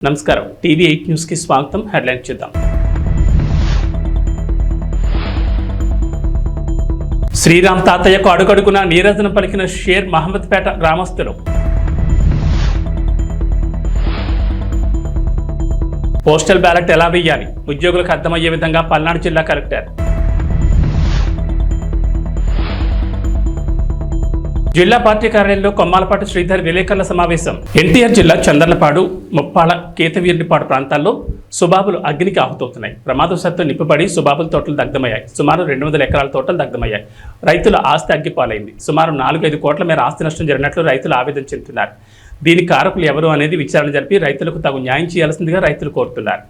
నమస్కారం TV8 news కి స్వాగతం. హెడ్లైన్స్ చూద్దాం. శ్రీరామ్ తాతయ్యకు అడుగడుగున నీరాజనం పలికిన షేర్ మహమ్మద్పేట గ్రామస్తులు. పోస్టల్ బ్యాలెట్ ఎలా వేయాలి ఉద్యోగులకు అర్థమయ్యే విధంగా పల్నాడు జిల్లా కలెక్టర్. జిల్లా పార్టీ కార్యాలయంలో కొమ్మాలపాటి శ్రీధర్ విలేకరుల సమావేశం. ఎన్టీఆర్ జిల్లా చందర్లపాడు, ముప్పాళ, కేతవీరునిపాడు ప్రాంతాల్లో సుబాబులు అగ్నికి ఆహుతవుతున్నాయి. ప్రమాదవశాత్తు నిప్పుపడి సుబాబుల తోటలు దగ్ధమయ్యాయి. సుమారు 200 ఎకరాల తోటలు దగ్ధమయ్యాయి. రైతుల ఆస్తి అగ్గిపాలైంది. సుమారు 4-5 కోట్ల మేర ఆస్తి నష్టం జరిగినట్లు రైతులు ఆవేదన చెందుతున్నారు. దీని కారకులు ఎవరు అనేది విచారణ జరిపి రైతులకు తగు న్యాయం చేయాల్సిందిగా రైతులు కోరుతున్నారు.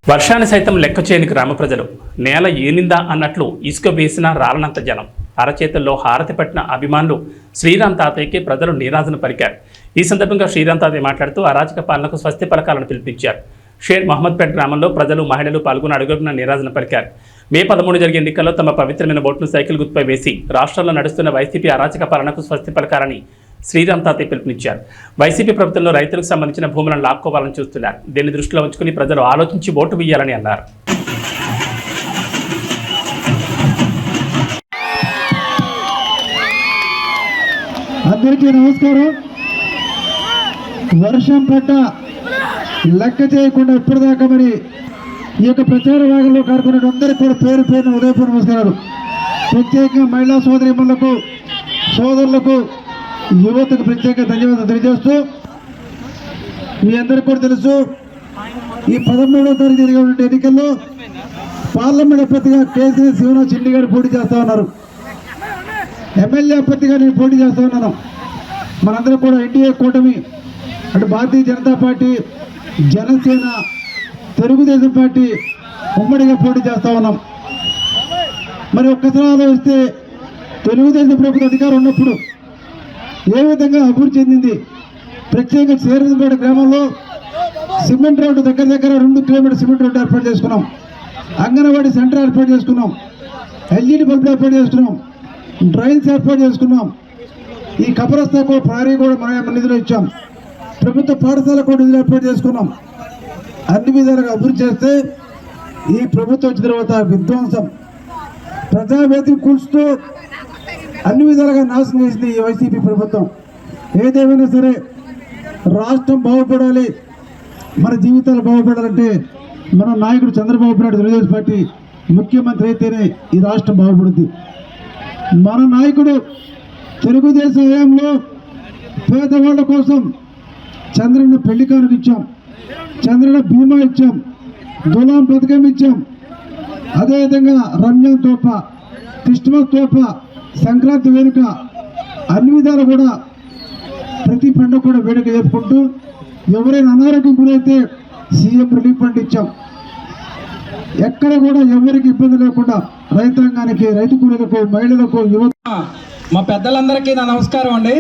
వర్షాన్ని సైతం లెక్క చేయని గ్రామ ప్రజలు. నేల ఏనిందా అన్నట్లు ఇసుక వేసిన రాలనంత జనం. అరచేతుల్లో హారతి పట్టిన అభిమానులు శ్రీరామ్ తాతయ్యకి ప్రజలు నీరాజన పలికారు. ఈ సందర్భంగా శ్రీరామ్ తాతయ్య మాట్లాడుతూ అరాచక పాలనకు స్వస్తి పలకాలను పిలుపునిచ్చారు. షేర్ మహమ్మద్పేట గ్రామంలో ప్రజలు, మహిళలు పాల్గొని అడుగున నీరాజన పలికారు. మే 13 జరిగే ఎన్నికల్లో తమ పవిత్రమైన ఓటును సైకిల్ గుర్తుపై వేసి రాష్ట్రంలో నడుస్తున్న వైసీపీ అరాచక పాలనకు స్వస్తి పలకాలని శ్రీరామ్ తాతయ్య పిలుపునిచ్చారు. వైసీపీ ప్రభుత్వంలో రైతులకు సంబంధించిన భూములను లాక్కోవాలని చూస్తున్నారు. దీన్ని దృష్టిలో ఉంచుకుని ప్రజలు ఆలోచించి ఓటు వేయాలని అన్నారు. అందరికీ నమస్కారం. వర్షం పడ్డ లెక్క చేయకుండా ఇప్పటిదాకా మరి ఈ యొక్క ప్రచార భాగంలో కార్యక్రమం అందరికీ కూడా పేరు పేరున ఉదయపూర్వ నమస్కారాలు. ప్రత్యేకంగా మహిళా సోదరీమణులకు, సోదరులకు, యువతకు ప్రత్యేక ధన్యవాదాలు తెలియజేస్తూ, మీ అందరికీ కూడా తెలుసు, ఈ 13వ తారీఖు జరిగే ఎన్నికల్లో పార్లమెంట్ అభ్యర్థిగా కేసీ శివనాథ్ చిన్ని గారు పోటీ చేస్తూ ఉన్నారు. ఎమ్మెల్యే అభ్యర్థిగా నేను పోటీ చేస్తూ ఉన్నాను. మనందరం కూడా ఎన్డీఏ కూటమి అంటే భారతీయ జనతా పార్టీ, జనసేన, తెలుగుదేశం పార్టీ ఉమ్మడిగా పోటీ చేస్తూ ఉన్నాం. మరి ఒక్కసారి ఆలోచిస్తే తెలుగుదేశం ప్రభుత్వం అధికారం ఉన్నప్పుడు ఏ విధంగా అభివృద్ధి చెందింది. ప్రత్యేకంగా శ్రీరాంపేట గ్రామంలో సిమెంట్ రోడ్డు దగ్గర 2 కిలోమీటర్ సిమెంట్ రోడ్డు ఏర్పాటు చేసుకున్నాం. అంగన్వాడీ సెంటర్ ఏర్పాటు చేసుకున్నాం. ఎల్ఈడి బల్బులు ఏర్పాటు చేసుకున్నాం. డ్రైన్స్ ఏర్పాటు చేసుకున్నాం. ఈ కబరస్తా కూడా ప్రహరీ కూడా మన నిధులు ఇచ్చాం. ప్రభుత్వ పాఠశాల కూడా నిధులు ఏర్పాటు చేసుకున్నాం. అన్ని విధాలుగా అభివృద్ధి చేస్తే ఈ ప్రభుత్వం వచ్చిన తర్వాత విధ్వంసం, ప్రజావేదిక కూల్చుతూ అన్ని విధాలుగా నాశనం చేసింది ఈ వైసీపీ ప్రభుత్వం. ఏదేమైనా సరే రాష్ట్రం బాగుపడాలి, మన జీవితాలు బాగుపడాలంటే మన నాయకుడు చంద్రబాబు నాయుడు తెలుగుదేశం పార్టీ ముఖ్యమంత్రి అయితేనే ఈ రాష్ట్రం బాగుపడుద్ది. మన నాయకుడు తెలుగుదేశం హయాంలో పేదవాళ్ళ కోసం చంద్రన్న పెళ్లి కానుక ఇచ్చాం, చంద్రన్న బీమా ఇచ్చాం, దులాం పథకం ఇచ్చాం. అదేవిధంగా రంజాన్ తోప, క్రిస్మస్ తోప, సంక్రాంతి వేడుక, అన్ని విధాలు కూడా ప్రతి పండుగ కూడా వేడుక జరుపుకుంటూ ఎవరైనా అనారోగ్యం గురైతే సీఎం రిలీఫ్ ఫండ్ ఇచ్చాం. ఎక్కడ కూడా ఎవరికి ఇబ్బంది లేకుండా రైతాంగానికి, రైతు కూలీలకు, మహిళలకు, యువత. మా పెద్దలందరికీ నా నమస్కారం అండి.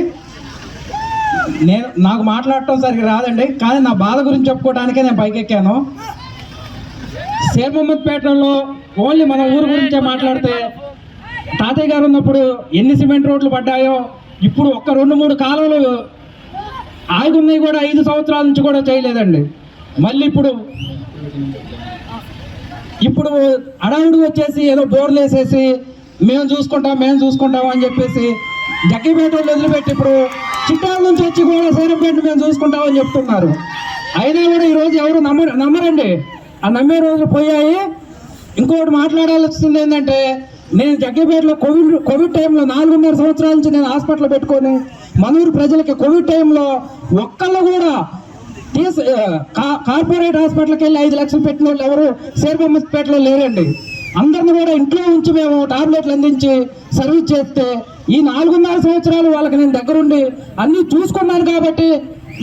నాకు మాట్లాడటం సరిగ్గా రాదండి, కానీ నా బాధ గురించి చెప్పుకోవడానికే నేను పైకెక్కాను. షేర్ మహమ్మద్పేటలో ఓన్లీ మన ఊరు గురించే మాట్లాడితే తాతయ్య గారు ఉన్నప్పుడు ఎన్ని సిమెంట్ రోడ్లు పడ్డాయో, ఇప్పుడు ఒక్క 2-3 కాలువలు ఆగున్నాయి కూడా 5 సంవత్సరాల నుంచి కూడా చేయలేదండి. మళ్ళీ ఇప్పుడు అడవుడు వచ్చేసి ఏదో బోర్లు వేసేసి మేము చూసుకుంటాం అని చెప్పేసి జగ్గిపేట వదిలిపెట్టి ఇప్పుడు చిట్టాల నుంచి వచ్చి కూడా సేరంపేట మేము చూసుకుంటామని చెప్తున్నారు. అయినా కూడా ఈరోజు ఎవరు నమ్మరండి. ఆ నమ్మే రోజులు పోయాయి. ఇంకోటి మాట్లాడాల్సింది ఏంటంటే, నేను జగ్గిపేటలో కోవిడ్ టైంలో 4.5 సంవత్సరాల నుంచి నేను హాస్పిటల్ పెట్టుకొని మనూరు ప్రజలకి కోవిడ్ టైంలో ఒక్కళ్ళు కూడా కార్పొరేట్ హాస్పిటల్కి వెళ్ళి 5 లక్షలు పెట్టిన వాళ్ళు ఎవరు షేర్ మహమ్మద్పేటలో లేరండి. అందరిని కూడా ఇంట్లో ఉంచి మేము టాబ్లెట్లు అందించి సర్వీస్ చేస్తే ఈ 4.5 సంవత్సరాలు వాళ్ళకి నేను దగ్గరుండి అన్నీ చూసుకున్నాను కాబట్టి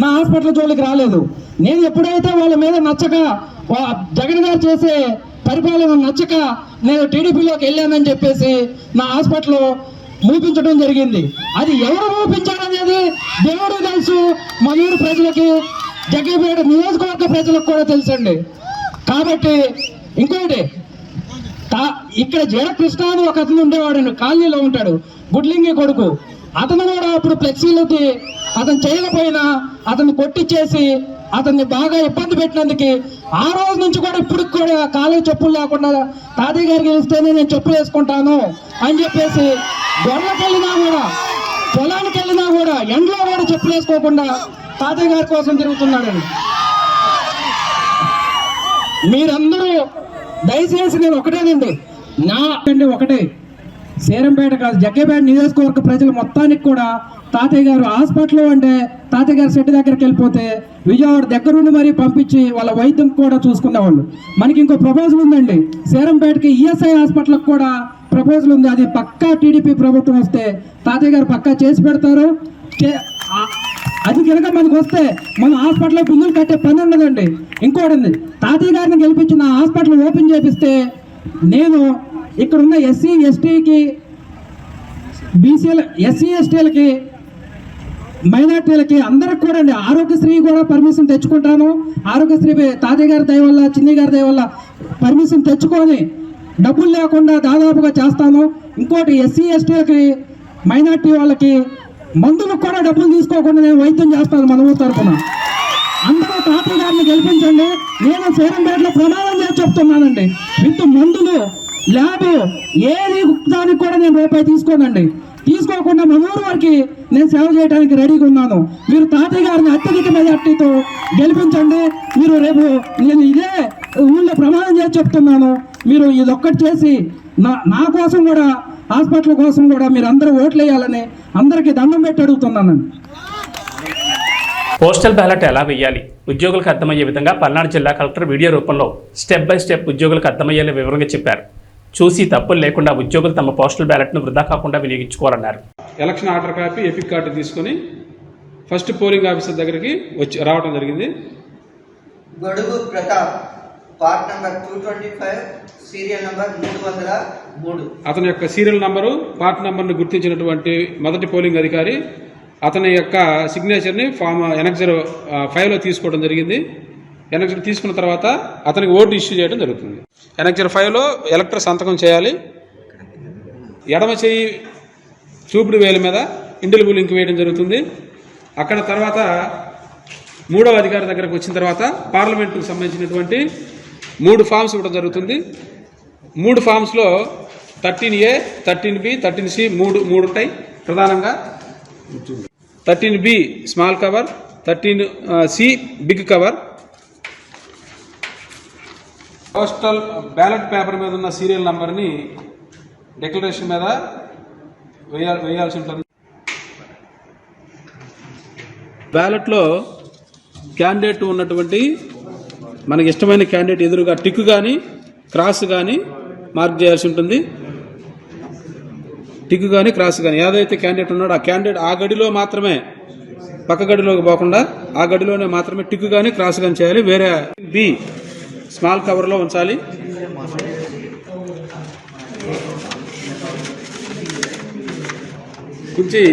నా హాస్పిటల్ జోలికి రాలేదు. నేను ఎప్పుడైతే వాళ్ళ మీద నచ్చక, జగన్ గారు చేసే పరిపాలన నచ్చక నేను టీడీపీలోకి వెళ్ళానని చెప్పేసి నా హాస్పిటల్లో మూపించడం జరిగింది. అది ఎవరు మూపించారనేది దేవుడు తెలుసు, మనూరు ప్రజలకి, జగ్గిపేట నియోజకవర్గ ప్రజలకు కూడా తెలుసండి. కాబట్టి ఇంకోటి ఇక్కడ జడ కృష్ణ అని ఒక అతను ఉండేవాడు, కాలనీలో ఉంటాడు, గుడ్లింగి కొడుకు. అతను కూడా అప్పుడు ఫ్లెక్సీలకి అతను చేయకపోయినా అతన్ని కొట్టించేసి అతన్ని బాగా ఇబ్బంది పెట్టినందుకు ఆ రోజు నుంచి కూడా ఇప్పుడు కూడా కాలేజ్ చెప్పులు లేకుండా తాతయ్య గారికి గెలిస్తేనే నేను చెప్పులు వేసుకుంటాను అని చెప్పేసి గొర్రెలకు వెళ్ళినా కూడా పొలానికి వెళ్ళినా కూడా ఎండలో కూడా చెప్పులు వేసుకోకుండా తాతయ్య గారి కోసం తిరుగుతున్నాడండి. మీరందరూ దయచేసి నేను ఒకటేనండి, ఒకటే సేరంపేట కాదు జగ్గేపేట నియోజకవర్గ ప్రజలు మొత్తానికి కూడా తాతయ్య గారు హాస్పిటల్లో అంటే తాతయ్య గారు సెట్ దగ్గరికి వెళ్ళిపోతే విజయవాడ దగ్గరుండి మరీ పంపించి వాళ్ళ వైద్యం కూడా చూసుకునేవాళ్ళు. మనకి ఇంకో ప్రపోజల్ ఉందండి, సేరంపేటకి ఈఎస్ఐ హాస్పిటల్కి కూడా ప్రపోజల్ ఉంది. అది పక్కా టీడీపీ ప్రభుత్వం వస్తే తాతయ్య గారు పక్కా చేసి పెడతారు. అది కనుక మనకు వస్తే మన హాస్పిటల్లో బిల్లులు కట్టే పని ఉండదండి. ఇంకోటి ఉంది, తాతయ్య గారిని గెలిపించిన హాస్పిటల్ ఓపెన్ చేపిస్తే నేను ఇక్కడ ఉన్న ఎస్సీ ఎస్టీకి బీసీల ఎస్సీ ఎస్టీలకి మైనార్టీలకి అందరికి కూడా అండి ఆరోగ్యశ్రీ కూడా పర్మిషన్ తెచ్చుకుంటాను. ఆరోగ్యశ్రీ తాతయ్య గారి దయ వల్ల చిన్ని గారి దయ వల్ల పర్మిషన్ తెచ్చుకొని డబ్బులు లేకుండా దాదాపుగా చేస్తాను. ఇంకోటి ఎస్సీ ఎస్టీలకి మైనార్టీ వాళ్ళకి మందులకు కూడా డబ్బులు తీసుకోకుండా నేను వైద్యం చేస్తాను మన ఊరు తరఫున. అందరూ తాతయ్య గారిని గెలిపించండి. నేను సేరంపేటలో ప్రమాణం చేసి చెప్తున్నానండి, విత్ మందులు ల్యాబ్ ఏది దానికి కూడా నేను రూపాయి తీసుకోనండి. తీసుకోకుండా మన ఊరు వారికి నేను సేవ చేయడానికి రెడీగా ఉన్నాను. మీరు తాతయ్య గారిని అత్యధిక మెజార్టీతో గెలిపించండి. మీరు రేపు నేను ఇదే ఊళ్ళో ప్రమాణం చేసి చెప్తున్నాను, మీరు ఇదొక్కటి చేసి నా కోసం కూడా హాస్పిటల్ కోసం కూడా మీరు అందరూ ఓట్లు వేయాలని అందరికీ దండం పెట్టి అడుగుతున్నానండి. పోస్టల్ బ్యాలెట్ ఎలా వేయాలి ఉద్యోగులకు అర్థమయ్యే విధంగా పల్నాడు జిల్లా కలెక్టర్ వీడియో రూపంలో స్టెప్ బై స్టెప్ ఉద్యోగులకు అర్థమయ్యేలా వివరంగా చెప్పారు. చూసి తప్పులు లేకుండా ఉద్యోగులు తమ పోస్టల్ బ్యాలెట్ను వృధా కాకుండా వినియోగించుకోవాలన్నారు. Election order copy, EPIC card తీసుకొని ఫస్ట్ పోలింగ్ ఆఫీసర్ దగ్గరికి రావడం జరిగింది. Gadugu Pratap, part number 225, serial number 303. అతని యొక్క సీరియల్ నంబరు, పార్ట్ నంబర్ను గుర్తించినటువంటి మొదటి పోలింగ్ అధికారి అతని యొక్క సిగ్నేచర్ని ఫామ్ ఎనక్జర్ 5లో తీసుకోవడం జరిగింది. ఎనక్జర్ తీసుకున్న తర్వాత అతనికి ఓటు ఇష్యూ చేయడం జరుగుతుంది. ఎనక్జర్ 5లో ఎలక్టర్ సంతకం చేయాలి. ఎడమ చేయి చూపుడు వేలు మీద ఇండెలిబుల్ లింక్ వేయడం జరుగుతుంది. అక్కడ తర్వాత మూడవ అధికారి దగ్గరకు వచ్చిన తర్వాత పార్లమెంటుకు సంబంధించినటువంటి 3 ఫామ్స్ ఇవ్వడం జరుగుతుంది. 3 ఫామ్స్లో 13A, 13B, 13C 3 ఉంటాయి ప్రధానంగా. 13B small cover, 13C big cover. Postal ballot paper మీద ఉన్న సీరియల్ నంబర్ని డిక్లరేషన్ మీద వేయాల్సి ఉంటుంది. బ్యాలెట్లో క్యాండిడేట్ ఉన్నటువంటి మనకి ఇష్టమైన క్యాండిడేట్ ఎదురుగా టిక్ కానీ క్రాస్ కానీ మార్క్ చేయాల్సి ఉంటుంది. టిక్ కానీ క్రాస్ కానీ ఏదైతే క్యాండిడేట్ ఉన్నాడో ఆ క్యాండిడేట్ ఆ గడిలో మాత్రమే, పక్క గడిలోకి పోకుండా ఆ గడిలోనే మాత్రమే టిక్ కానీ క్రాస్ కానీ చేయాలి. వేరే బి స్మాల్ కవర్లో ఉంచాలి. ఉంచి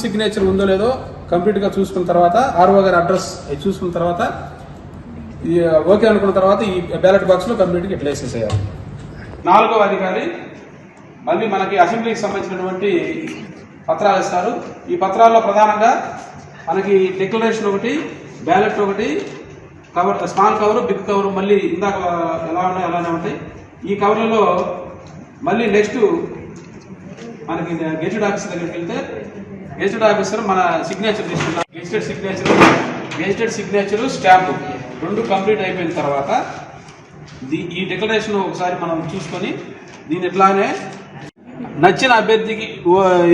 సిగ్నేచర్ ఉందో లేదో కంప్లీట్గా చూసుకున్న తర్వాత ఆర్ఓ గారి అడ్రస్ చూసుకున్న తర్వాత ఓకే అనుకున్న తర్వాత ఈ బ్యాలెట్ బాక్స్లో కంప్లీట్గా ప్లేస్ చేయాలి. 4వ అధికారి మళ్ళీ మనకి అసెంబ్లీకి సంబంధించినటువంటి పత్రాలు ఇస్తారు. ఈ పత్రాల్లో ప్రధానంగా మనకి డిక్లరేషన్ ఒకటి, బ్యాలెట్ ఒకటి, cover small cover, big cover మళ్ళీ ఇందాక ఎలా ఉన్నాయో అలానే ఉంటాయి. ఈ కవర్లలో మళ్ళీ నెక్స్ట్ మనకి గెజిటెడ్ ఆఫీసర్ దగ్గరికి వెళ్తే గెజిటెడ్ ఆఫీసర్ మన సిగ్నేచర్ తీసుకున్నాం. గెజిటెడ్ సిగ్నేచర్ స్టాంపు 2 కంప్లీట్ అయిపోయిన తర్వాత ఈ డిక్లరేషన్ ఒకసారి మనం చూసుకొని దీని ఇట్లానే నచ్చిన అభ్యర్థికి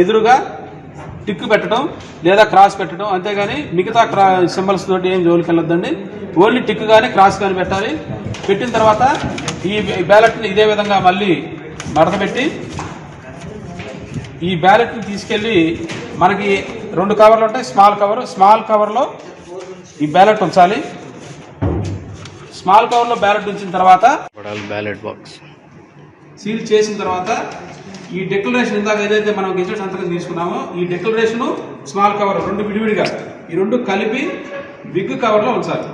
ఎదురుగా టిక్ పెట్టడం లేదా క్రాస్ పెట్టడం, అంతేగాని మిగతా సింబల్స్ తోటి ఏం జోలికి వెళ్ళొద్దండి. ఓన్లీ టిక్ కానీ క్రాస్ కానీ పెట్టాలి. పెట్టిన తర్వాత ఈ బ్యాలెట్ని ఇదే విధంగా మళ్ళీ మడతపెట్టి ఈ బ్యాలెట్ని తీసుకెళ్ళి మనకి 2 కవర్లు ఉంటాయి. స్మాల్ కవర్లో ఈ బ్యాలెట్ ఉంచాలి. స్మాల్ కవర్లో బ్యాలెట్ ఉంచిన తర్వాత బ్యాలెట్ బాక్స్ సీల్ చేసిన తర్వాత ఈ డిక్లరేషన్ ఇందాక ఏదైతే మనం గెజెట్ సంతకం తీసుకున్నామో ఈ డిక్లరేషన్ స్మాల్ కవర్ రెండు విడివిడిగా ఈ రెండు కలిపి బిగ్ కవర్లో ఉంచాలి.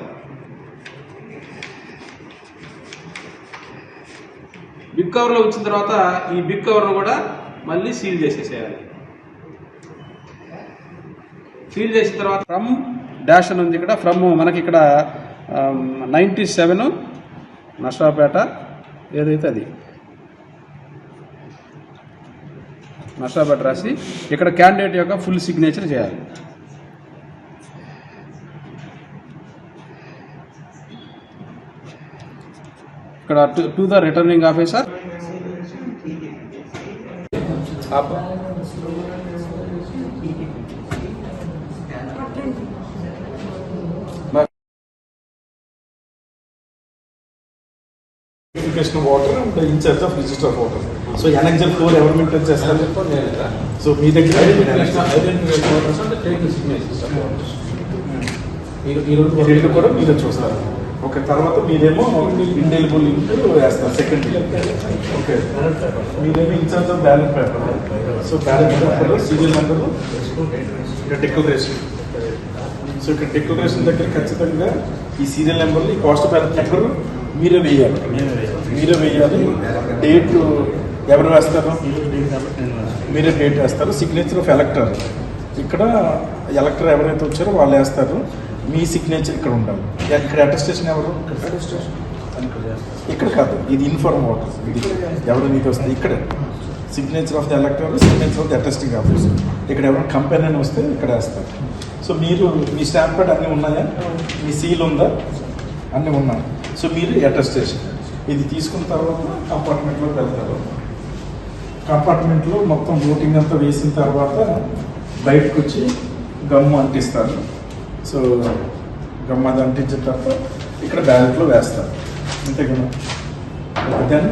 బిగ్ కవర్లో ఉంచిన తర్వాత ఈ బిగ్ కవర్ను కూడా మళ్ళీ సీల్ చేసేసేయాలి. సీల్ చేసిన తర్వాత ఫ్రమ్ డాష్ అని ఉంది ఇక్కడ. ఫ్రమ్ మనకి ఇక్కడ 97 నర్సాపేట ఏదైతే అది నర్సాపేట రాసి ఇక్కడ క్యాండిడేట్ యొక్క ఫుల్ సిగ్నేచర్ చేయాలి. ఇక్కడ to the returning officer Of water and the in charge of register of water. So annexure 4 ఎవరు మెయింటైన్ చేస్తారు? సో మీ దగ్గర ఈ కూడా మీరే చూస్తారు. ఓకే, తర్వాత మీరేమో ఇండెలిబుల్ ఇంటూ వేస్తారు సెకండ్. ఓకే, మీరేమో in-charge of ballot paper. So ballot paper serial number declaration. So ఇక్కడ డిక్లరేషన్ దగ్గర ఖచ్చితంగా ఈ సీరియల్ నెంబర్లు ఈ కాస్ట్ బ్యాలెట్ నెంబర్ మీరే వేయాలి. డేట్ ఎవరు వేస్తారు? మీరే డేట్ వేస్తారు. సిగ్నేచర్ ఆఫ్ ఎలక్టర్ ఇక్కడ ఎలక్టర్ ఎవరైతే వచ్చారో వాళ్ళు వేస్తారు. మీ సిగ్నేచర్ ఇక్కడ ఉండాలి. ఇక్కడ అటెస్టేషన్ ఎవరు? ఇక్కడ కాదు, ఇది ఇన్ఫార్మ్ వాటర్. ఇది ఎవరు నీకు వస్తుంది ఇక్కడ signature of the ఎలక్టర్, signature of the attesting officer. ఇక్కడ ఎవరైనా కంపెనీ అని వస్తే ఇక్కడ వేస్తారు. సో మీరు మీ స్టాంప్ ప్యాడ్ అన్నీ ఉన్నాయా? మీ సీల్ ఉందా? అన్నీ ఉన్నాయి. సో మీరు అటెస్టేషన్ ఇది తీసుకున్న తర్వాత కంపార్ట్మెంట్లోకి వెళ్తారు. కంపార్ట్మెంట్లో మొత్తం ఓటింగ్ అంతా వేసిన తర్వాత బయటకు వచ్చి గమ్ము అంటిస్తారు. సో గమ్ము అది అంటించిన తర్వాత ఇక్కడ బ్యాలెట్లో వేస్తారు. అంతే కదా. దెన్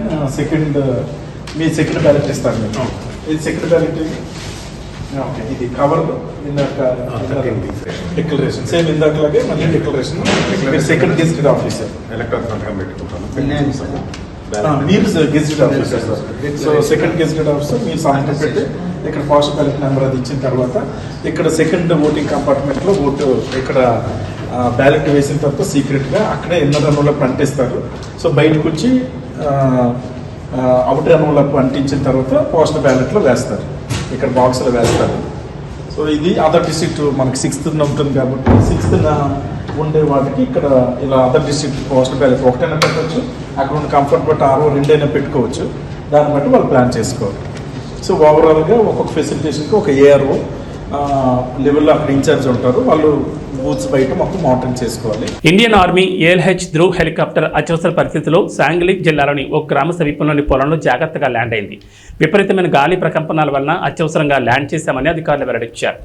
మీ సెకండ్ బ్యాలెట్ ఇస్తారు. మీరు ఇది సెకండ్ బ్యాలెట్. ఓకే, ఇది కవర్ ఇందాక డిక్లరేషన్ సేమ్ ఇందాకలాగే మళ్ళీ డిక్లరేషన్. సెకండ్ గెజిటెడ్ ఆఫీసర్ మీరు gazetted officer. So second gazetted officer మీరు సంతకం పెట్టి ఇక్కడ పోస్ట్ బ్యాలెట్ నెంబర్ అది ఇచ్చిన తర్వాత ఇక్కడ సెకండ్ ఓటింగ్ కంపార్ట్మెంట్లో ఓటు ఇక్కడ బ్యాలెట్ వేసిన తర్వాత సీక్రెట్గా అక్కడే ఇన్నర్ రన్నులకు అంటిస్తారు. సో బయటకు వచ్చి అవుటర్ రన్నులకు అంటించిన తర్వాత పోస్ట్ బ్యాలెట్లో వేస్తారు. ఇక్కడ బాక్స్లో వేస్తారు. సో ఇది అదర్ డిస్ట్రిక్ట్ మనకి 6th ఉంటుంది కాబట్టి 6th ఉండే వాటికి ఇక్కడ ఇలా అదర్ డిస్ట్రిక్ట్ పోస్ట్ బ్యాలెట్ ఒకటైనా పెట్టవచ్చు. అక్కడ ఉన్న కంఫర్ట్ బట్టి 2 పెట్టుకోవచ్చు. దాన్ని బట్టి వాళ్ళు ప్లాన్ చేసుకోవాలి. సో ఓవరాల్గా ఒక్కొక్క ఫెసిలిటేషన్కి ఒక ఏఆర్ఓ లెవెల్లో అక్కడ ఇన్ఛార్జ్ ఉంటారు. వాళ్ళు బూత్స్ బయట మొత్తం మానిటరింగ్ చేసుకోవాలి. Indian army AlH Dhruv helicopter అత్యవసర పరిస్థితుల్లో సాంగ్లీ జిల్లాలోని ఒక గ్రామ సమీపంలోని పొలంలో జాగ్రత్తగా ల్యాండ్ అయింది. విపరీతమైన గాలి ప్రకంపనాల వలన అత్యవసరంగా ల్యాండ్ చేశామని అధికారులు వెల్లడించారు.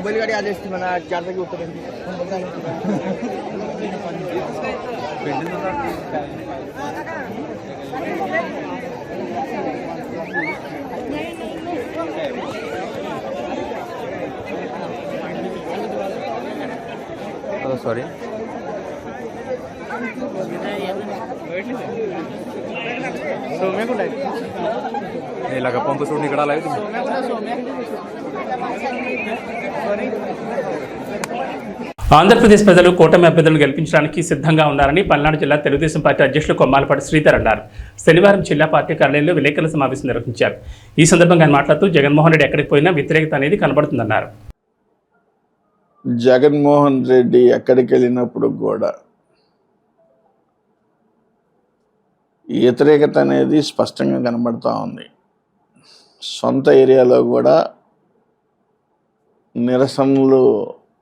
बैलगाड़ी आले मला 4 जागी उत्तर सॉरी ఇలాగ పంపు చూడండి ఇక్కడ అలాగే ఆంధ్రప్రదేశ్ ప్రజలు కూటమి అభ్యర్థులను గెలిపించడానికి సిద్ధంగా ఉన్నారని పల్నాడు జిల్లా తెలుగుదేశం పార్టీ అధ్యక్షులు కొమ్మాలపాటి శ్రీధర్ అన్నారు. శనివారం జిల్లా పార్టీ కార్యాలయంలో విలేకరుల సమావేశం నిర్వహించారు. ఈ సందర్భంగా ఆయన మాట్లాడుతూ జగన్మోహన్ రెడ్డి ఎక్కడికి పోయినా వ్యతిరేకత అనేది కనబడుతుందన్నారు. జగన్మోహన్ రెడ్డి ఎక్కడికి వెళ్ళినప్పుడు కూడా వ్యతిరేకత అనేది స్పష్టంగా కనబడుతూ ఉంది. సొంత ఏరియాలో కూడా నిరసనలు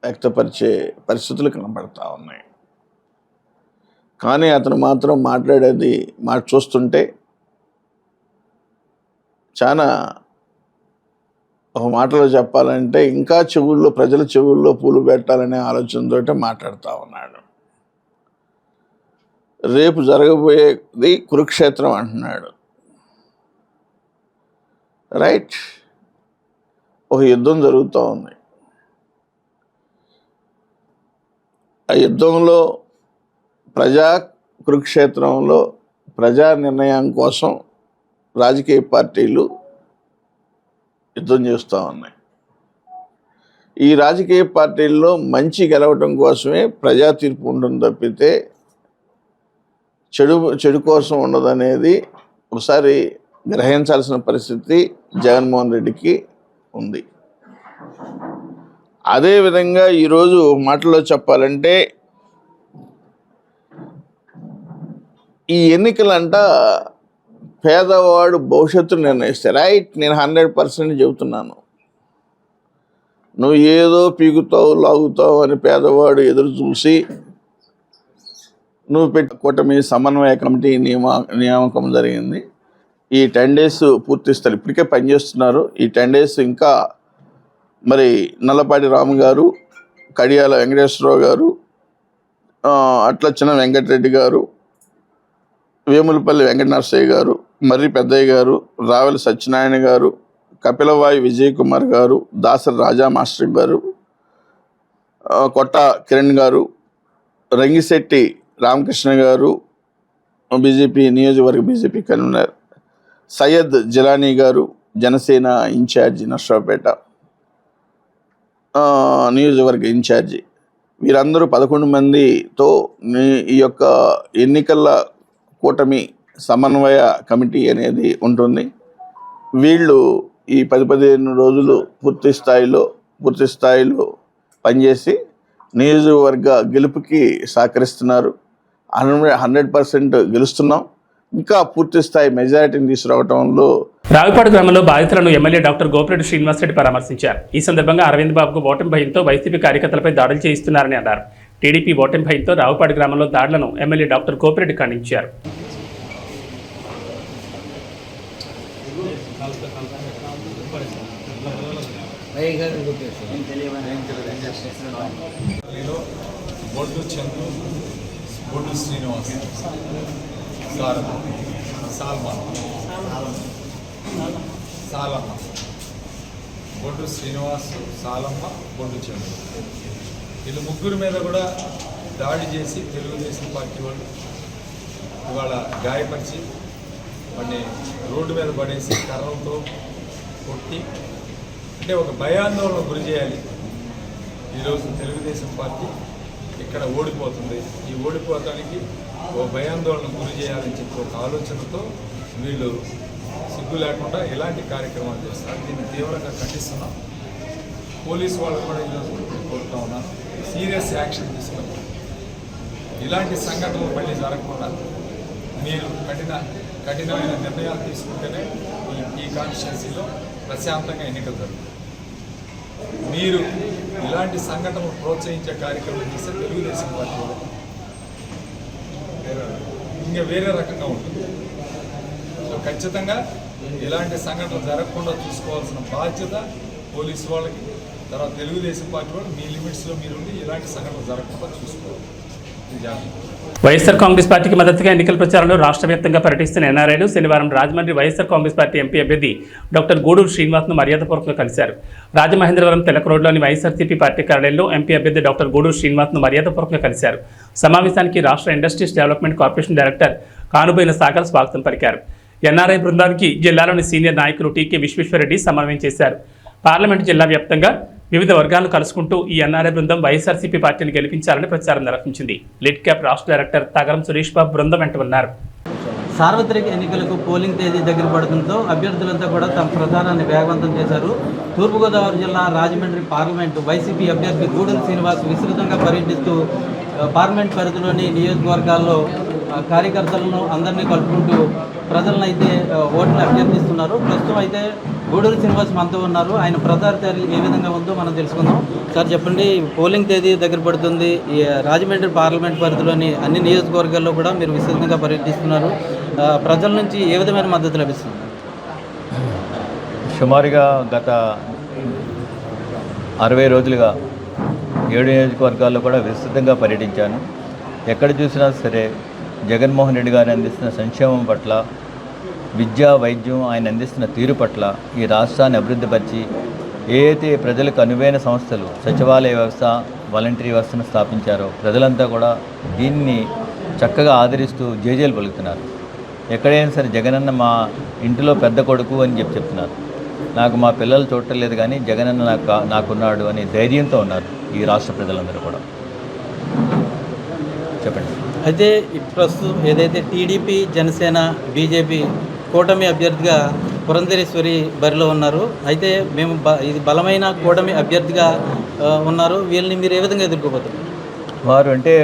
వ్యక్తపరిచే పరిస్థితులు కనబడతా ఉన్నాయి. కానీ అతను మాత్రం మాట్లాడేది చూస్తుంటే చాలా, ఒక మాటలో చెప్పాలంటే, ఇంకా ప్రజల చెవుల్లో పూలు పెట్టాలనే ఆలోచనతో మాట్లాడుతూ ఉన్నాడు. రేపు జరగబోయేది కురుక్షేత్రం అంటున్నాడు. రైట్, ఒక యుద్ధం జరుగుతూ ఉంది. ఆ యుద్ధంలో కురుక్షేత్రంలో ప్రజా నిర్ణయం కోసం రాజకీయ పార్టీలు యుద్ధం చేస్తూ ఉన్నాయి. ఈ రాజకీయ పార్టీల్లో మంచి గెలవటం కోసమే ప్రజా తీర్పు ఉంటుంది తప్పితే చెడు కోసం ఉండదనేది ఒకసారి గ్రహించాల్సిన పరిస్థితి జగన్మోహన్ రెడ్డికి ఉంది. అదేవిధంగా ఈరోజు మాటల్లో చెప్పాలంటే, ఈ ఎన్నికలంట పేదవాడు భవిష్యత్తు నిర్ణయిస్తే, రైట్, నేను 100% చెబుతున్నాను. నువ్వు ఏదో పీకుతావు లాగుతావు అని పేదవాడు ఎదురు చూసి నువ్వు కూటమి సమన్వయ కమిటీ నియామకం జరిగింది. ఈ 10 days పూర్తి స్థాయి ఇప్పటికే పనిచేస్తున్నారు. ఈ 10 days ఇంకా మరి నల్లపాటి రాము గారు, కడియాల వెంకటేశ్వరరావు గారు, అట్లచ్చిన వెంకటరెడ్డి గారు, వేములపల్లి వెంకటనరసయ్య గారు, మర్రి పెద్దయ్య గారు, రావెల సత్యనారాయణ గారు, కపిలవాయి విజయ్ కుమార్ గారు, దాసరి రాజా మాస్టర్ గారు, కొట్ట కిరణ్ గారు, రంగిశెట్టి రామకృష్ణ గారు, బీజేపీ నియోజకవర్గ బీజేపీ కన్వీనర్, సయ్యద్ జిలానీ గారు, జనసేన ఇన్ఛార్జి నర్సరావుపేట నియోజకవర్గ ఇన్ఛార్జి, వీరందరూ 11 మందితో ఈ యొక్క ఎన్నికల కూటమి సమన్వయ కమిటీ అనేది ఉంటుంది. వీళ్ళు ఈ 10-15 రోజులు పూర్తి స్థాయిలో పనిచేసి నియోజకవర్గ గెలుపుకి సహకరిస్తున్నారు. 100% గెలుస్తున్నాం. ఇంకా పూర్తి స్థాయి మెజారిటీని తీసుకురావడంలో రావిపాడు గ్రామంలో బాధితులను ఎమ్మెల్యే డాక్టర్ గోపిరెడ్డి శ్రీనివాసరెడ్డి పరామర్శించారు. ఈ సందర్భంగా అరవింద్ బాబుకు ఓటమి భయంతో వైసీపీ కార్యకర్తలపై దాడులు చేయిస్తున్నారని అన్నారు. టీడీపీ ఓటమి భయంతో రావిపాడు గ్రామంలో దాడులను ఎమ్మెల్యే డాక్టర్ గోపిరెడ్డి ఖండించారు. బొడ్డు చందు, బొడ్డు శ్రీనివాస్, సాలమ్మ, బొడ్డు శ్రీనివాస్, సాలమ్మ, బొడ్డు చందు, వీళ్ళు ముగ్గురు మీద కూడా దాడి చేసి తెలుగుదేశం పార్టీ వాళ్ళు ఇవాళ గాయపరిచి వాడిని రోడ్డు మీద పడేసి కర్రలతో కొట్టి, అంటే ఒక భయాందోళన గురి చేయాలి. ఈరోజు తెలుగుదేశం పార్టీ ఇక్కడ ఓడిపోతుంది, ఈ ఓడిపోవటానికి ఓ భయాందోళన గురి చేయాలని చెప్పి ఒక ఆలోచనతో వీళ్ళు సిగ్గు లేకుండా ఇలాంటి కార్యక్రమాలు చేస్తారు. దీన్ని తీవ్రంగా ఖండిస్తున్నాం. పోలీసు వాళ్ళు కూడా ఈరోజు కోరుతా ఉన్నాను, సీరియస్ యాక్షన్ తీసుకున్నాం. ఇలాంటి సంఘటనలు మళ్ళీ జరగకుండా మీరు కఠినమైన నిర్ణయాలు తీసుకుంటేనే ఈ కాన్స్టిట్యున్సీలో ప్రశాంతంగా ఎన్నికలు జరుగుతాయి. మీరు ఇలాంటి సంఘటనలు ప్రోత్సహించే కార్యక్రమం చేస్తే తెలుగుదేశం పార్టీ ఇంకా వేరే రకంగా ఉంటుంది. సో ఖచ్చితంగా ఇలాంటి సంఘటనలు జరగకుండా చూసుకోవాల్సిన బాధ్యత పోలీసు వాళ్ళకి, తర్వాత తెలుగుదేశం పార్టీ వాళ్ళు మీ లిమిట్స్లో మీరుండి ఇలాంటి సంఘటనలు జరగకుండా చూసుకోవాలి. వైఎస్ఆర్ కాంగ్రెస్ పార్టీకి మద్దతుగా ఎన్నికల ప్రచారంలో రాష్ట్ర వ్యాప్తంగా పర్యటిస్తున్న ఎన్ఆర్ఐలు శనివారం రాజమండ్రి వైఎస్ఆర్ కాంగ్రెస్ పార్టీ ఎంపీ అభ్యర్థి డాక్టర్ గూడూరు శ్రీనివాస్ను మర్యాదపూర్వకంగా కలిశారు. రాజమహేంద్రవరం తెలక రోడ్లోని వైఎస్ఆర్సీపీ పార్టీ కార్యాలయంలో ఎంపీ అభ్యర్థి డాక్టర్ గూడూరు శ్రీనివాస్ను మర్యాదపూర్వకంగా కలిశారు. సమావేశానికి రాష్ట్ర industries development corporation director Kanuboina Sagar స్వాగతం పలికారు. ఎన్ఆర్ఐ బృందానికి జిల్లాలోని సీనియర్ నాయకులు టీకే విశ్వేశ్వరరెడ్డి సమన్వయం చేశారు. పార్లమెంటు జిల్లా వ్యాప్తంగా వివిధ వర్గాలను కలుసుకుంటూ ఈ ఎన్ఆర్ఐ బృందం వైఎస్ఆర్సీపీ పార్టీని గెలిపించాలని ప్రచారం నిర్వహించింది. లిడ్ క్యాప్ రాష్ట్ర డైరెక్టర్ తగరం సురేష్ బాబు బృందం వెంట ఉన్నారు. సార్వత్రిక ఎన్నికలకు పోలింగ్ తేదీ దగ్గర పడడంతో అభ్యర్థులంతా కూడా తమ ప్రచారాన్ని వేగవంతం చేశారు. తూర్పుగోదావరి జిల్లా రాజమండ్రి పార్లమెంటు వైసీపీ అభ్యర్థి గూడూరు శ్రీనివాస్ విస్తృతంగా పర్యటిస్తూ పార్లమెంట్ పరిధిలోని నియోజకవర్గాల్లో కార్యకర్తలను అందరినీ కలుపుకుంటూ ప్రజలను అయితే ఓట్లు అభ్యర్థిస్తున్నారు. ప్రస్తుతం అయితే గూడూరు శ్రీనివాస్ మనతో ఉన్నారు. ఆయన ప్రచార చర్యలు ఏ విధంగా ఉందో మనం తెలుసుకుందాం. సార్ చెప్పండి, పోలింగ్ తేదీ దగ్గర పడుతుంది. ఈ రాజమండ్రి పార్లమెంట్ పరిధిలోని అన్ని నియోజకవర్గాల్లో కూడా మీరు విస్తృతంగా పర్యటిస్తున్నారు. ప్రజల నుంచి ఏ విధమైన మద్దతు లభిస్తుంది? సుమారుగా గత 60 రోజులుగా 7 నియోజకవర్గాల్లో కూడా విస్తృతంగా పర్యటించాను. ఎక్కడ చూసినా సరే జగన్మోహన్ రెడ్డి గారు అందిస్తున్న సంక్షేమం పట్ల, విద్యా వైద్యం ఆయన అందిస్తున్న తీరు పట్ల, ఈ రాష్ట్రాన్ని అభివృద్ధిపరిచి ఏదైతే ప్రజలకు అనువైన సంస్థలు సచివాలయ వ్యవస్థ, వాలంటరీ వ్యవస్థను స్థాపించారో ప్రజలంతా కూడా దీన్ని చక్కగా ఆదరిస్తూ జేజేలు పలుకుతున్నారు. ఎక్కడైనా సరే జగనన్న మా ఇంటిలో పెద్ద కొడుకు అని చెప్తున్నారు. నాకు మా పిల్లలు చూడలేదు కానీ జగనన్న నాకున్నాడు అని ధైర్యంతో ఉన్నారు ఈ రాష్ట్ర ప్రజలందరూ కూడా. చెప్పండి. అయితే ప్రస్తుతం ఏదైతే టీడీపీ, జనసేన, బీజేపీ కూటమి అభ్యర్థిగా పురంధరేశ్వరి బరిలో ఉన్నారు. అయితే మేము ఇది బలమైన కూటమి అభ్యర్థిగా ఉన్నారు. వీళ్ళని మీరు ఏ విధంగా ఎదుర్కోబోతున్నారు? వారు అంటే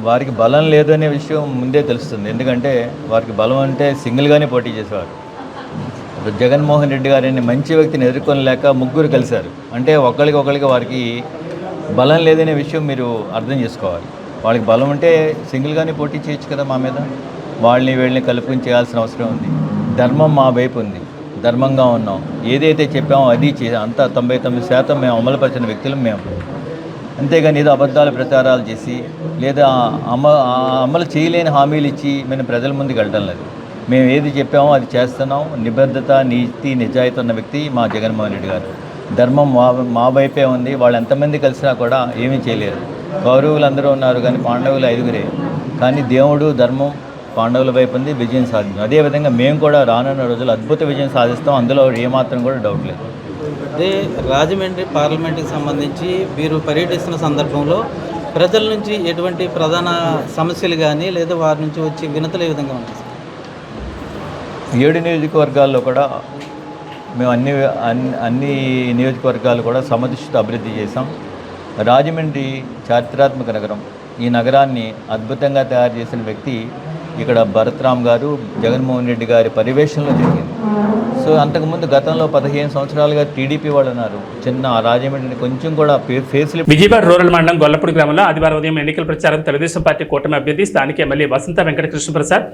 వారికి బలం లేదు అనే విషయం ముందే తెలుస్తుంది. ఎందుకంటే వారికి బలం అంటే సింగిల్గానే పోటీ చేసేవారు. జగన్మోహన్ రెడ్డి గారిని మంచి వ్యక్తిని ఎదుర్కొనలేక ముగ్గురు కలిశారు. అంటే ఒకరికి వారికి బలం లేదనే విషయం మీరు అర్థం చేసుకోవాలి. వాళ్ళకి బలం ఉంటే సింగిల్గానే పోటీ చేయొచ్చు కదా మా మీద. వీళ్ళని కలుపుకొని చేయాల్సిన అవసరం ఉంది. ధర్మం మా వైపు ఉంది, ధర్మంగా ఉన్నాం. ఏదైతే చెప్పామో అది అంతా 99% మేము అమలుపరిచిన వ్యక్తులు మేము. అంతేగాని ఏదో అబద్ధాలు ప్రచారాలు చేసి లేదా అమలు చేయలేని హామీలు ఇచ్చి మేము ప్రజల ముందుకు వెళ్ళడం లేదు. మేము ఏది చెప్పామో అది చేస్తున్నాం. నిబద్ధత, నీతి, నిజాయితీ ఉన్న వ్యక్తి మా జగన్మోహన్ రెడ్డి గారు. ధర్మం మా వైపే ఉంది. వాళ్ళు ఎంతమంది కలిసినా కూడా ఏమీ చేయలేరు. కౌరవులు అందరూ ఉన్నారు కానీ పాండవులు 5గురే. కానీ దేవుడు, ధర్మం పాండవుల వైపు ఉంది, విజయం సాధించాం. అదేవిధంగా మేము కూడా రానున్న రోజులు అద్భుత విజయం సాధిస్తాం. అందులో ఏమాత్రం కూడా డౌట్ లేదు. అదే రాజమండ్రి పార్లమెంట్కి సంబంధించి మీరు పర్యటిస్తున్న సందర్భంలో ప్రజల నుంచి ఎటువంటి ప్రధాన సమస్యలు కానీ లేదా వారి నుంచి వచ్చే వినతులు ఏ విధంగా ఉన్నాయి? 7 నియోజకవర్గాల్లో కూడా మేము అన్ని నియోజకవర్గాలు కూడా సమదృష్టితో అభివృద్ధి చేశాం. రాజమండ్రి చారిత్రాత్మక నగరం. ఈ నగరాన్ని అద్భుతంగా తయారు చేసిన వ్యక్తి ఇక్కడ భరత్రామ్ గారు, జగన్మోహన్ రెడ్డి గారి పర్యవేక్షణలో జరిగింది. సో అంతకుముందు గతంలో 15 సంవత్సరాలుగా టీడీపీ వాళ్ళు ఉన్నారు. చిన్న రాజమండ్రిని కొంచెం కూడా విజయవాడ రూరల్ మండలం గొల్లపూడి గ్రామంలో ఆదివారం ఉదయం ఎన్నికల ప్రచారం తెలుగుదేశం పార్టీ కూటమి అభ్యర్థి స్థానిక ఎమ్మెల్యే వసంత వెంకట కృష్ణప్రసాద్,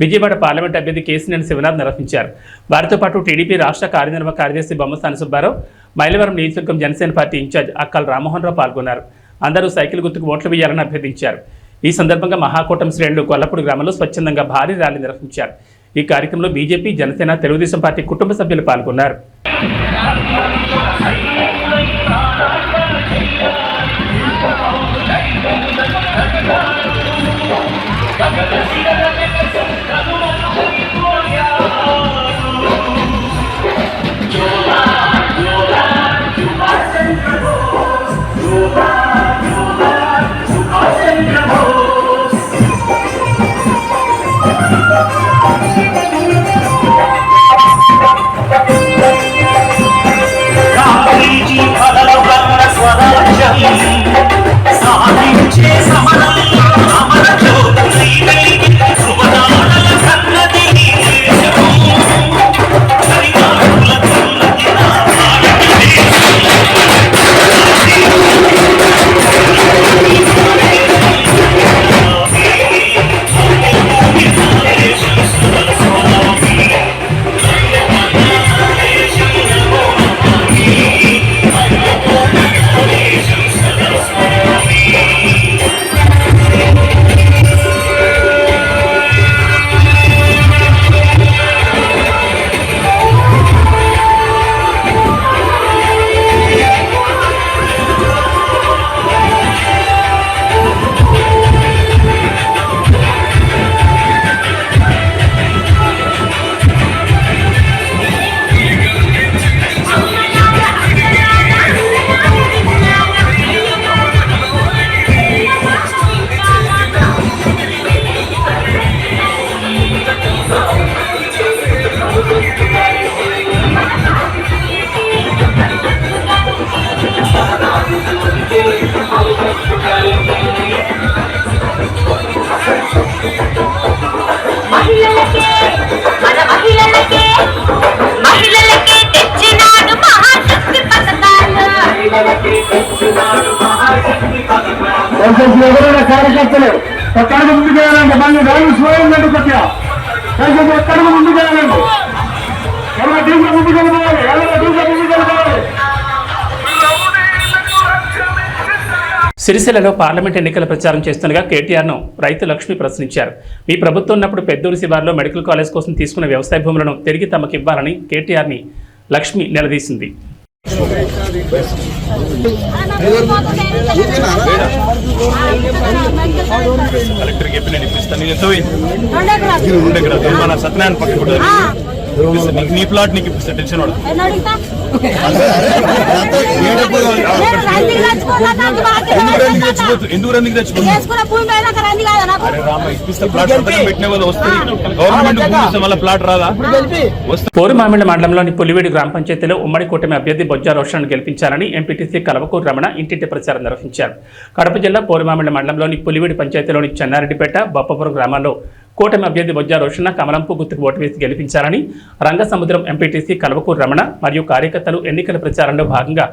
విజయవాడ పార్లమెంట్ అభ్యర్థి కేసినేని శివనాథ్ నిర్వహించారు. వారితో పాటు టీడీపీ రాష్ట్ర కార్యనిర్వాహక కార్యదర్శి బొమ్మసాని సుబ్బారావు, మైలవరం నియోజకవర్గం జనసేన పార్టీ ఇన్ఛార్జ్ అక్కల రామ్మోహన్ రావు పాల్గొన్నారు. అందరూ సైకిల్ గుర్తుకు ఓట్లు వేయాలని అభ్యర్థించారు. ఈ సందర్భంగా మహాకూటమి శ్రేణులు గొల్లపూడి గ్రామంలో స్వచ్ఛందంగా భారీ ర్యాలీ నిర్వహించారు. ఈ కార్యక్రమంలో బీజేపీ, జనసేన, తెలుగుదేశం పార్టీ కుటుంబ సభ్యులు పాల్గొన్నారు. దయచేసి ఎవరైనా కార్యకర్తలు ఒక్కడికి ముందుకు వెళ్ళండి. మళ్ళీ రైలు స్లోయిందండి. కొద్దిగా దయచేసి ఒక్కడికి ముందుకు వెళ్ళండి. ఎవరైనా డీజే ముందుకు వెళ్ళిపోవాలి. ఎవరైనా డీజే ముందుకు వెళ్ళిపోవాలి. సిరిసిల్లలో పార్లమెంట్ ఎన్నికల ప్రచారం చేస్తుండగా కేటీఆర్ను రైతు లక్ష్మి ప్రశ్నించారు. మీ ప్రభుత్వం ఉన్నప్పుడు పెద్దూరు శివారులో మెడికల్ కాలేజ్ కోసం తీసుకున్న వ్యవసాయ భూములను తిరిగి తమకు ఇవ్వాలని కేటీఆర్ని లక్ష్మి నిలదీసింది. నీ ప్లాట్ నీకు టెన్షన్ ఎందుకు రందికి పోరుమామిళ్ల మండలంలోని పులివేడి గ్రామ పంచాయతీలో ఉమ్మడి కూటమి అభ్యర్థి బొజ్జా రోషన్ గెలిపించాలని ఎంపీటీసీ కలవకూరు రమణ ఇంటింటి ప్రచారం నిర్వహించారు. కడప జిల్లా పోరుమామిళ్ల మండలంలోని పులివేడి పంచాయతీలోని చెన్నారెడ్డిపేట, బొప్పపురం గ్రామాల్లో కూటమి అభ్యర్థి బొజ్జా రోషన్ కమలంపు గుర్తుకు ఓటు వేసి గెలిపించాలని రంగసముద్రం ఎంపీటీసీ కలవకూరు రమణ మరియు కార్యకర్తలు ఎన్నికల ప్రచారంలో భాగంగా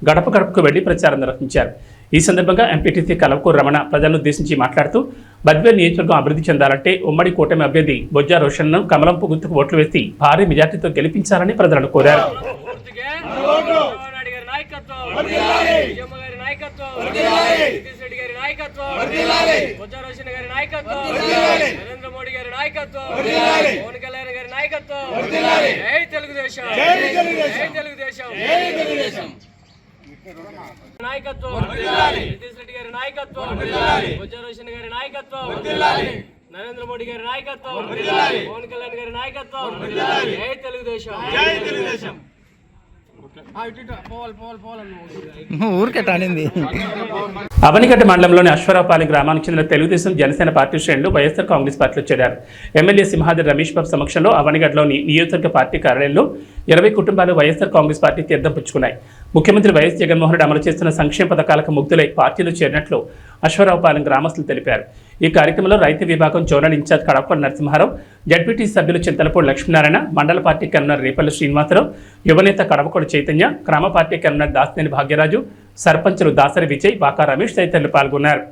గడప గడపకు వెళ్లి ప్రచారం నిర్వహించారు. ఈ సందర్భంగా ఎంపీటీసీ కలవకూరు రమణ ప్రజలను ఉద్దేశించి మాట్లాడుతూ బద్వేల్ నియోజకవర్గం అభివృద్ధి చెందాలంటే ఉమ్మడి కూటమి అభ్యర్థి బొజ్జా రోషన్ను కమలంపు గుర్తుకు ఓట్లు వేసి భారీ మెజార్టీతో గెలిపించాలని ప్రజలను కోరారు. నరేంద్ర మోడీ గారి నాయకత్వం, పవన్ కళ్యాణ్ గారి నాయకత్వం, జై తెలుగుదేశం, జై తెలుగుదేశం నాయకత్వం, జగదీష్ రెడ్డి గారి నాయకత్వం, బొజ్జా రోషన్ గారి నాయకత్వం, నరేంద్ర మోడీ గారి నాయకత్వం, పవన్ కళ్యాణ్ గారి నాయకత్వం, జై తెలుగుదేశం, జై తెలుగుదేశం. అవనిగడ్డ మండలంలోని అశ్వరావుపాలెం గ్రామానికి చెందిన తెలుగుదేశం జనసేన పార్టీ శ్రేణులు వైఎస్ఆర్ కాంగ్రెస్ పార్టీలో చేరారు. ఎమ్మెల్యే సింహాద్రి రమేష్ బాబు సమక్షంలో అవనిగడ్డలోని నియోజకవర్గ పార్టీ కార్యాలయంలో 20 కుటుంబాలు వైఎస్ఆర్ కాంగ్రెస్ పార్టీ తీర్థం పుచ్చుకున్నాయి. ముఖ్యమంత్రి వైఎస్ జగన్మోహన్ రెడ్డి అమలు చేస్తున్న సంక్షేమ పథకాలకు ముగ్ధులై పార్టీలో చేరినట్లు అశ్వరావుపాలెం గ్రామస్తులు తెలిపారు. ఈ కార్యక్రమంలో రైతు విభాగం zonal in-charge Kadapa Narasimha Rao, ZPT సభ్యులు చింతలపూడి లక్ష్మీనారాయణ, మండల పార్టీ కన్వీనర్ రేపల్లి శ్రీనివాసరావు, యువనేత కడపకోడి చైతన్య, గ్రామ పార్టీ కన్వీనర్ దాసినేని భాగ్యరాజు, సర్పంచులు దాసరి విజయ్, బాకా రమేష్ తదితరులు పాల్గొన్నారు.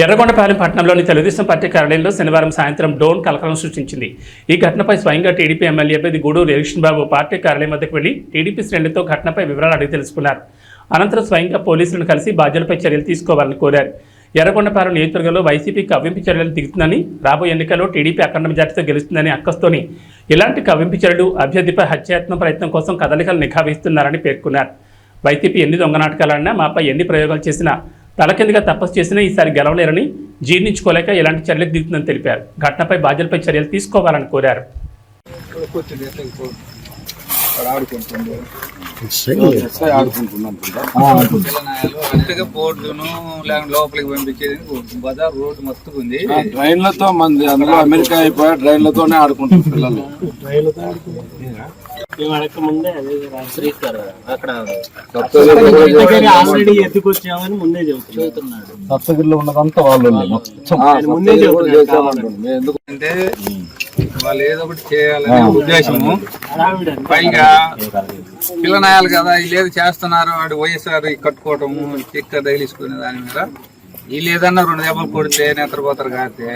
ఎర్రగొండపాలెం పట్టణంలోని తెలుగుదేశం పార్టీ కార్యాలయంలో శనివారం సాయంత్రం డ్రోన్ కలకలం సృష్టించింది. ఈ ఘటనపై స్వయంగా టీడీపీ ఎమ్మెల్యే అభ్యర్థి గూడూరు ఎలక్షన్ బాబు పార్టీ కార్యాలయం వద్దకు వెళ్లి టీడీపీ శ్రేణులతో ఘటనపై వివరాలు అడిగి తెలుసుకున్నారు. అనంతరం స్వయంగా పోలీసులను కలిసి బాధ్యులపై చర్యలు తీసుకోవాలని కోరారు. ఎర్రగొండపాలెం నియోజకవర్గంలో వైసీపీ కవ్వింపు చర్యలు దిగుతుందని, రాబోయే ఎన్నికల్లో టీడీపీ అఖండ మెజార్టీతో గెలుస్తుందని అక్కస్తోని ఇలాంటి కవ్వింపు చర్యలు అభ్యర్థిపై హత్యాయత్నం ప్రయత్నం కోసం కదలికలు నిఘా వేస్తున్నారని పేర్కొన్నారు. వైసీపీ ఎన్ని దొంగ నాటకాలన్నా, మాపై ఎన్ని ప్రయోగాలు చేసినా, తలకిందుగా తపస్సు చేసినా ఈసారి గెలవలేరని, జీర్ణించుకోలేక ఇలాంటి చర్యలకు దిగుతుందని తెలిపారు. ఘటనపై బాధ్యులపై చర్యలు తీసుకోవాలని కోరారు. బోర్డును లోపలికి పంపించేది బజార్ రోడ్డు మస్తుగా ఉంది. ట్రైన్లతో మంది అందులో అమెరికా అయిపోయా ట్రైన్లతోనే ఆడుకుంటారు పిల్లలు. సప్తగిరిలో ఉన్నదంతా వాళ్ళు ఎందుకంటే వాళ్ళు ఏదో ఒకటి చేయాలనే ఉద్దేశము. పైగా పిల్లనాయాలు కదా, వీళ్ళు ఏదో చేస్తున్నారు, వాడు వైఎస్ఆర్ కట్టుకోవటము, స్టిక్కర్ తగిలించుకునే దాని మీద వీళ్ళు ఏదన్నా 2 దెబ్బలు కొడితే నిద్రపోతారు కాకపోతే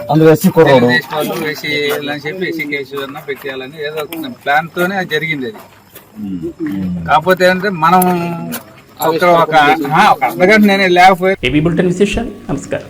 వాళ్ళు వేసి అని చెప్పి ఎస్సీ కేసు అన్నా పెట్టేయాలని ఏదో ప్లాన్ తోనే జరిగింది అది. కాకపోతే ఏంటంటే మనం ఒక అర్ధగంట నేనే లేకపోయి ఏబీ బులెటిన్ విశేషాలు. నమస్కారం.